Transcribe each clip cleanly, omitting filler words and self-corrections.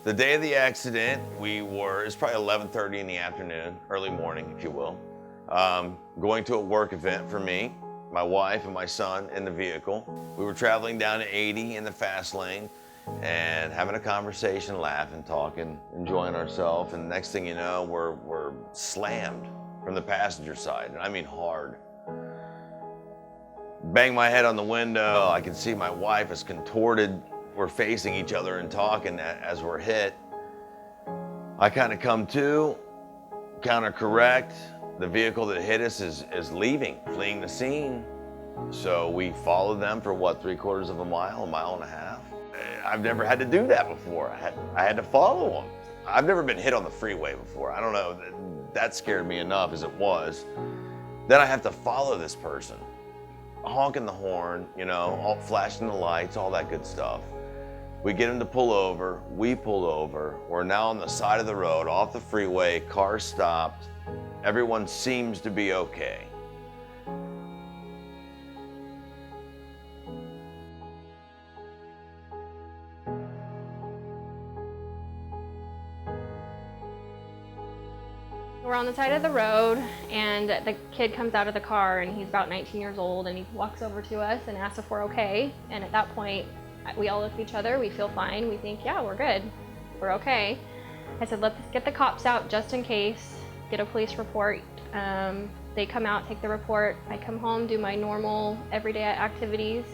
The day of the accident, it's probably 11:30 in the afternoon, early morning, if you will. Going to a work event for me, my wife and my son in the vehicle. We were traveling down to 80 in the fast lane and having a conversation, laughing, talking, enjoying ourselves. And the next thing you know, we're slammed from the passenger side, and I mean hard. Bang my head on the window. I can see my wife is contorted. We're facing each other and talking as we're hit. I kind of come to, counter correct. The vehicle that hit us is fleeing the scene. So we followed them for what, 3/4 of a mile and a half. I've never had to do that before. I had to follow them. I've never been hit on the freeway before. I don't know, that scared me enough as it was. Then I have to follow this person, honking the horn, all flashing the lights, all that good stuff. We get him to pull over, we pull over. We're now on the side of the road, off the freeway, car stopped. Everyone seems to be okay. We're on the side of the road, and the kid comes out of the car, and he's about 19 years old, and he walks over to us and asks if we're okay. And at that point, we all look at each other, we feel fine, we think, yeah, we're good, we're okay. I said, let's get the cops out just in case, get a police report. They come out, take the report. I come home, do my normal everyday activities.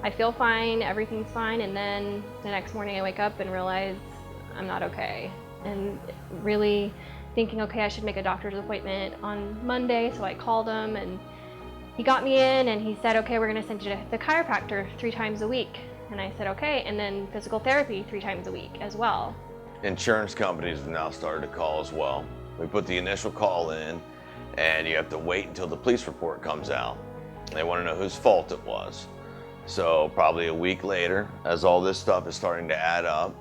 I feel fine, everything's fine, and then the next morning I wake up and realize I'm not okay. And really thinking, okay, I should make a doctor's appointment on Monday, so I called him, and he got me in, and he said, okay, we're gonna send you to the chiropractor 3 times a week. And I said, okay, and then physical therapy 3 times a week as well. Insurance companies have now started to call as well. We put the initial call in, and you have to wait until the police report comes out. They want to know whose fault it was. So probably a week later, as all this stuff is starting to add up,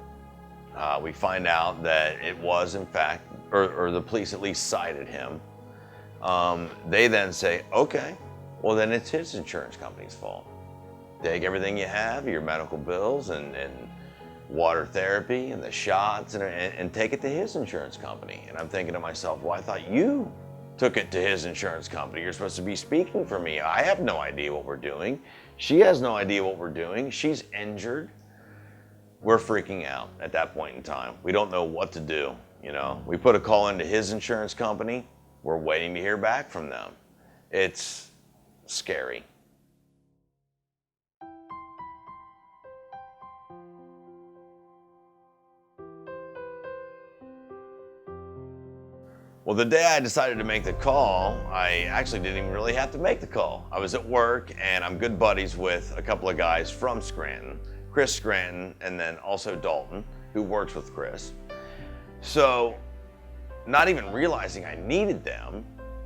we find out that it was in fact, or the police at least cited him. They then say, okay, well then it's his insurance company's fault. Take everything you have, your medical bills and water therapy and the shots and take it to his insurance company. And I'm thinking to myself, well, I thought you took it to his insurance company. You're supposed to be speaking for me. I have no idea what we're doing. She has no idea what we're doing. She's injured. We're freaking out at that point in time. We don't know what to do. We put a call into his insurance company. We're waiting to hear back from them. It's scary. Well, the day I decided to make the call, I actually didn't even really have to make the call. I was at work, and I'm good buddies with a couple of guys from Scranton, Chris Scranton, and then also Dalton, who works with Chris. So, not even realizing I needed them,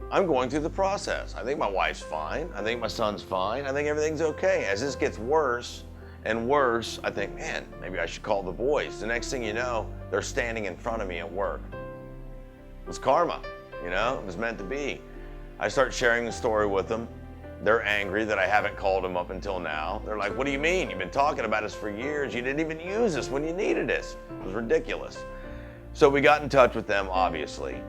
I'm going through the process. I think my wife's fine. I think my son's fine. I think everything's okay. As this gets worse and worse, I think, man, maybe I should call the boys. The next thing you know, they're standing in front of me at work. It was karma, it was meant to be. I start sharing the story with them. They're angry that I haven't called them up until now. They're like, what do you mean? You've been talking about us for years. You didn't even use us when you needed us. It was ridiculous. So we got in touch with them, obviously.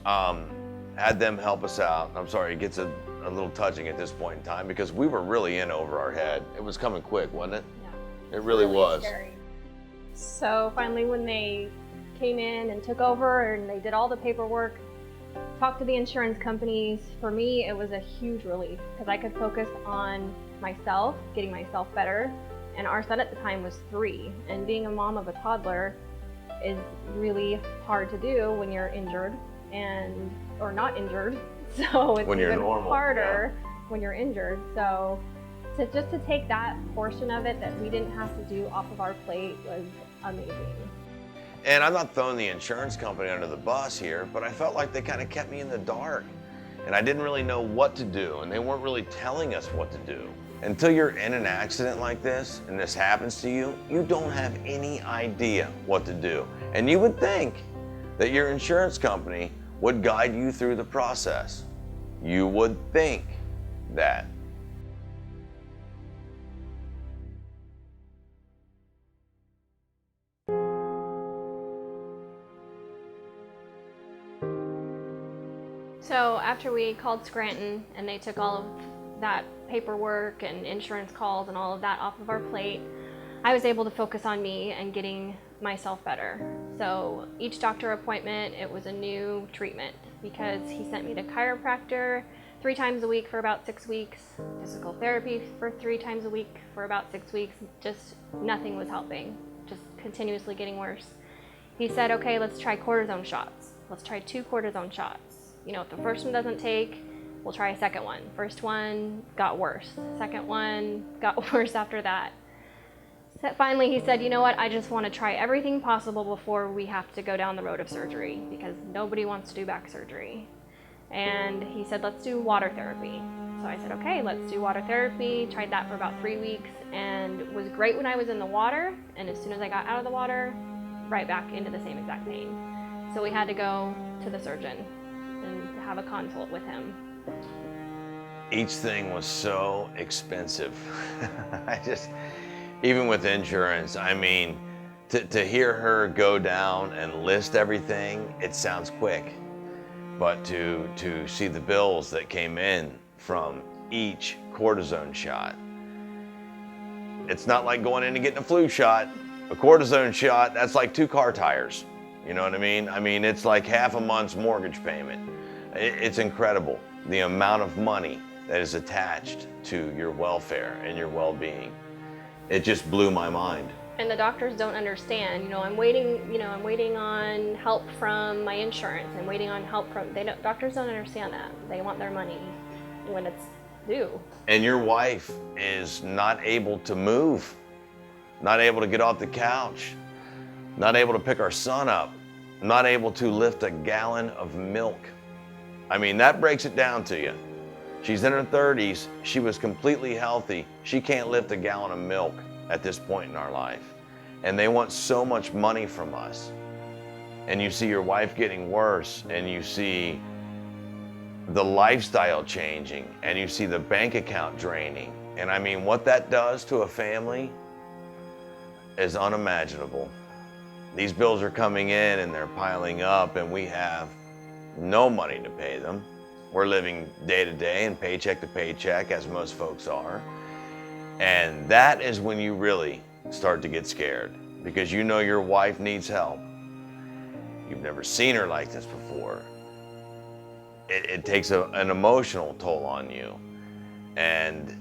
Had them help us out. I'm sorry, it gets a little touching at this point in time because we were really in over our head. It was coming quick, wasn't it? Yeah. It really was. Scary. So finally when they came in and took over and they did all the paperwork, talked to the insurance companies, for me it was a huge relief because I could focus on myself, getting myself better. And our son at the time was 3, and being a mom of a toddler is really hard to do when you're injured or not injured. So it's even harder when you're injured. So to take that portion of it that we didn't have to do off of our plate was amazing. And I'm not throwing the insurance company under the bus here, but I felt like they kind of kept me in the dark. And I didn't really know what to do, and they weren't really telling us what to do. Until you're in an accident like this, and this happens to you, you don't have any idea what to do. And you would think that your insurance company would guide you through the process. You would think that. So after we called Scranton and they took all of that paperwork and insurance calls and all of that off of our plate, I was able to focus on me and getting myself better. So each doctor appointment, it was a new treatment because he sent me to chiropractor 3 times a week for about 6 weeks, physical therapy for 3 times a week for about 6 weeks. Just nothing was helping, just continuously getting worse. He said, okay, let's try cortisone shots. Let's try 2 cortisone shots. You know, if the first one doesn't take, we'll try a second one. First one got worse. Second one got worse after that. So finally, he said, you know what, I just want to try everything possible before we have to go down the road of surgery because nobody wants to do back surgery. And he said, let's do water therapy. So I said, okay, let's do water therapy. Tried that for about 3 weeks and it was great when I was in the water. And as soon as I got out of the water, right back into the same exact pain. So we had to go to the surgeon and have a consult with him. Each thing was so expensive. Even with insurance, I mean, to hear her go down and list everything, it sounds quick. But to see the bills that came in from each cortisone shot, it's not like going in and getting a flu shot. A cortisone shot, that's like 2 car tires. You know what I mean? I mean, it's like half a month's mortgage payment. It's incredible, the amount of money that is attached to your welfare and your well-being. It just blew my mind. And the doctors don't understand. You know, I'm waiting on help from my insurance. I'm waiting on help from, doctors don't understand that. They want their money when it's due. And your wife is not able to move, not able to get off the couch, not able to pick our son up, not able to lift a gallon of milk. I mean, that breaks it down to you. She's in her 30s, she was completely healthy. She can't lift a gallon of milk at this point in our life. And they want so much money from us. And you see your wife getting worse, and you see the lifestyle changing, and you see the bank account draining. And I mean, what that does to a family is unimaginable. These bills are coming in and they're piling up, and we have no money to pay them. We're living day to day and paycheck to paycheck, as most folks are. And that is when you really start to get scared, because you know your wife needs help. You've never seen her like this before. It takes an emotional toll on you. And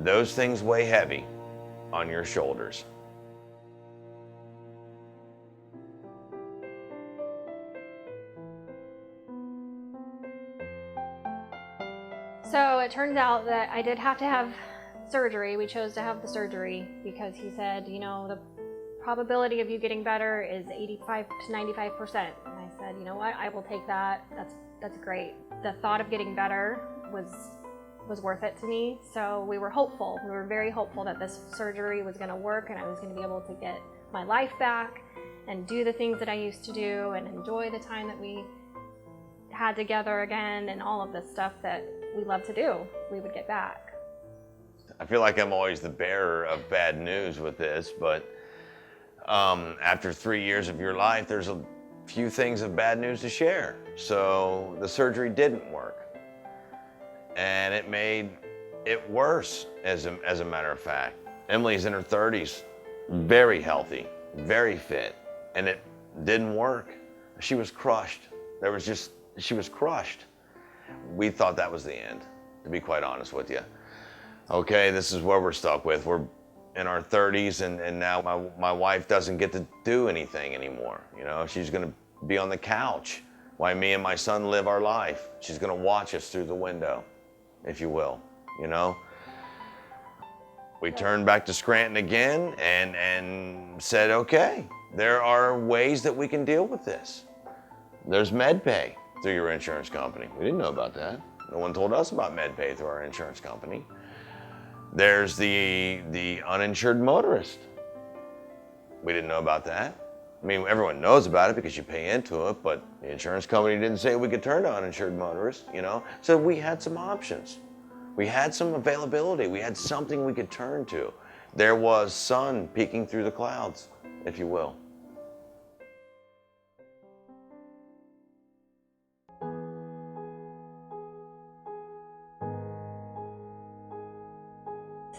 those things weigh heavy on your shoulders. So it turns out that I did have to have surgery. We chose to have the surgery because he said, you know, the probability of you getting better is 85 to 95%. And I said, you know what, I will take that. That's great. The thought of getting better was worth it to me. So we were hopeful. We were very hopeful that this surgery was going to work and I was going to be able to get my life back and do the things that I used to do and enjoy the time that we had together again and all of this stuff that we love to do, we would get back. I feel like I'm always the bearer of bad news with this, but after 3 years of your life, there's a few things of bad news to share. So the surgery didn't work, and it made it worse, as a matter of fact. Emily's in her 30s, very healthy, very fit, and it didn't work. She was crushed. She was crushed. We thought that was the end, to be quite honest with you. Okay, this is where we're stuck with. We're in our 30s, and now my wife doesn't get to do anything anymore. You know, she's gonna be on the couch while me and my son live our life. She's gonna watch us through the window, if you will, you know? We turned back to Scranton again and said, okay, there are ways that we can deal with this. There's MedPay through your insurance company. We didn't know about that. No one told us about MedPay through our insurance company. There's the uninsured motorist. We didn't know about that. I mean, everyone knows about it because you pay into it, but the insurance company didn't say we could turn to uninsured motorists, you know? So we had some options. We had some availability. We had something we could turn to. There was sun peeking through the clouds, if you will.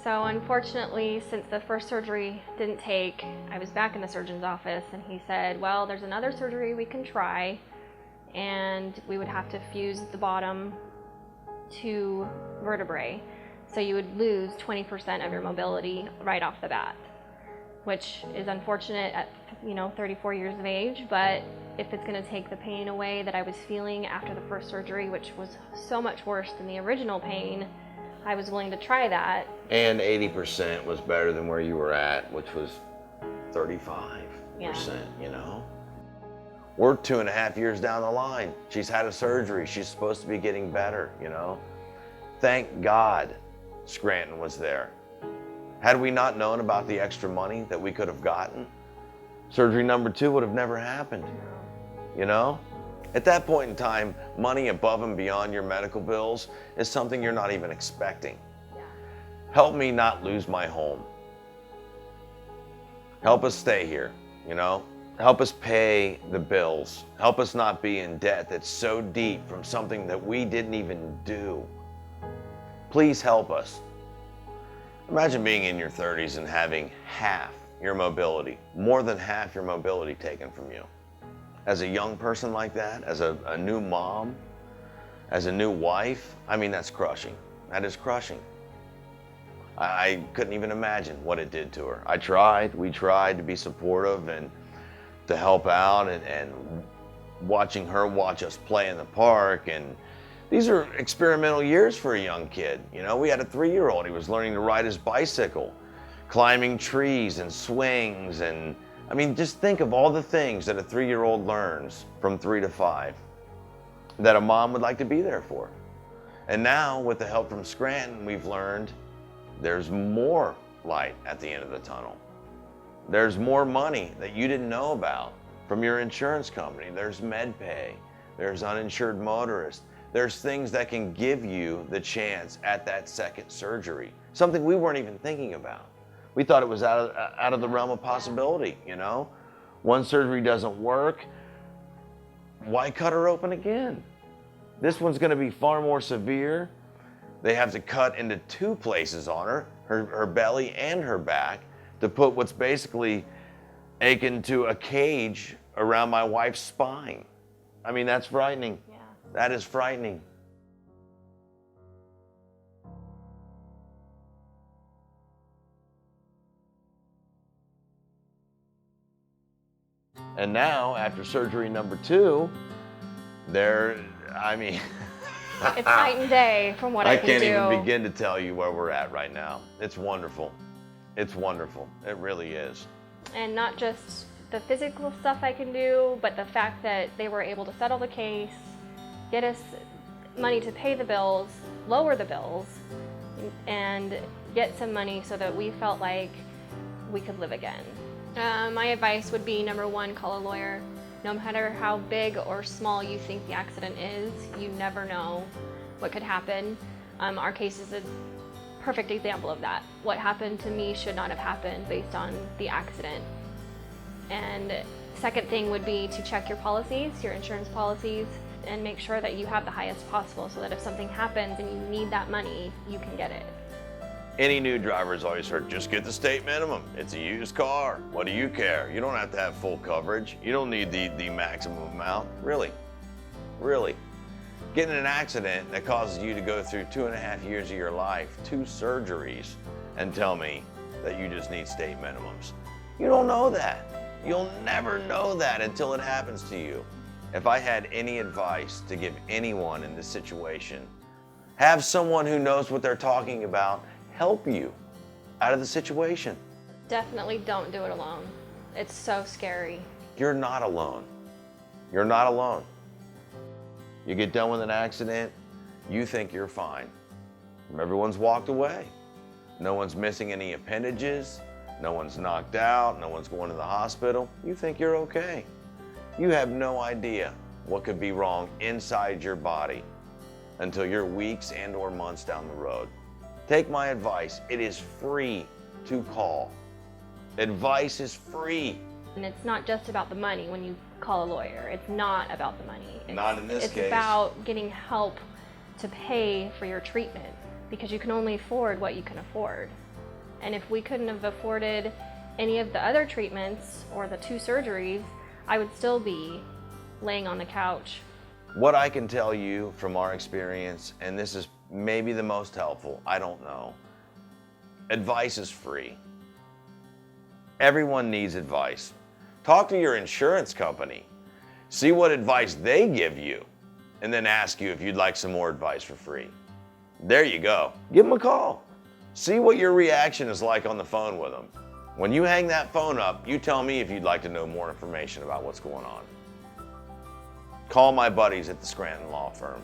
So unfortunately, since the first surgery didn't take, I was back in the surgeon's office and he said, well, there's another surgery we can try, and we would have to fuse the bottom 2 vertebrae. So you would lose 20% of your mobility right off the bat, which is unfortunate at 34 years of age, but if it's gonna take the pain away that I was feeling after the first surgery, which was so much worse than the original pain, I was willing to try that. And 80% was better than where you were at, which was 35%, you know? We're 2.5 years down the line. She's had a surgery. She's supposed to be getting better, you know? Thank God Scranton was there. Had we not known about the extra money that we could have gotten, surgery number 2 would have never happened, you know? At that point in time, money above and beyond your medical bills is something you're not even expecting. Yeah. Help me not lose my home. Help us stay here, you know? Help us pay the bills. Help us not be in debt that's so deep from something that we didn't even do. Please help us. Imagine being in your 30s and having half your mobility, more than half your mobility taken from you. As a young person like that, as a new mom, as a new wife, I mean, that's crushing. That is crushing. I couldn't even imagine what it did to her. We tried to be supportive and to help out, and watching her watch us play in the park. And these are experimental years for a young kid. You know, we had a 3-year-old, he was learning to ride his bicycle, climbing trees and swings, and I mean, just think of all the things that a 3-year-old learns from 3 to 5 that a mom would like to be there for. And now, with the help from Scranton, we've learned there's more light at the end of the tunnel. There's more money that you didn't know about from your insurance company. There's MedPay, there's uninsured motorists. There's things that can give you the chance at that second surgery, something we weren't even thinking about. We thought it was out of the realm of possibility, you know? One surgery doesn't work, why cut her open again? This one's gonna be far more severe. They have to cut into 2 places on her belly and her back, to put what's basically akin to a cage around my wife's spine. I mean, that's frightening. Yeah. That is frightening. And now, after surgery number 2, I mean, It's night and day from what I can do. I can't even begin to tell you where we're at right now. It's wonderful. It's wonderful. It really is. And not just the physical stuff I can do, but the fact that they were able to settle the case, get us money to pay the bills, lower the bills, and get some money so that we felt like we could live again. My advice would be, number 1, call a lawyer. No matter how big or small you think the accident is, you never know what could happen. Our case is a perfect example of that. What happened to me should not have happened based on the accident. And second thing would be to check your policies, your insurance policies, and make sure that you have the highest possible so that if something happens and you need that money, you can get it. Any new driver's always heard, just get the state minimum. It's a used car. What do you care? You don't have to have full coverage. You don't need the maximum amount. Really? Really? Get in an accident that causes you to go through 2.5 years of your life, 2 surgeries, and tell me that you just need state minimums. You don't know that. You'll never know that until it happens to you. If I had any advice to give anyone in this situation, have someone who knows what they're talking about help you out of the situation. Definitely don't do it alone. It's so scary. You're not alone. You're not alone. You get done with an accident, you think you're fine. Everyone's walked away. No one's missing any appendages. No one's knocked out. No one's going to the hospital. You think you're okay. You have no idea what could be wrong inside your body until you're weeks and or months down the road. Take my advice. It is free to call. Advice is free. And it's not just about the money when you call a lawyer. It's not about the money. Not in this case. It's about getting help to pay for your treatment, because you can only afford what you can afford. And if we couldn't have afforded any of the other treatments or the 2 surgeries, I would still be laying on the couch. What I can tell you from our experience, and this is maybe the most helpful, I don't know, advice is free. Everyone needs advice. Talk to your insurance company. See what advice they give you, and then ask you if you'd like some more advice for free. There you go. Give them a call. See what your reaction is like on the phone with them. When you hang that phone up, you tell me if you'd like to know more information about what's going on. Call my buddies at the Scranton Law Firm.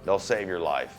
They'll save your life.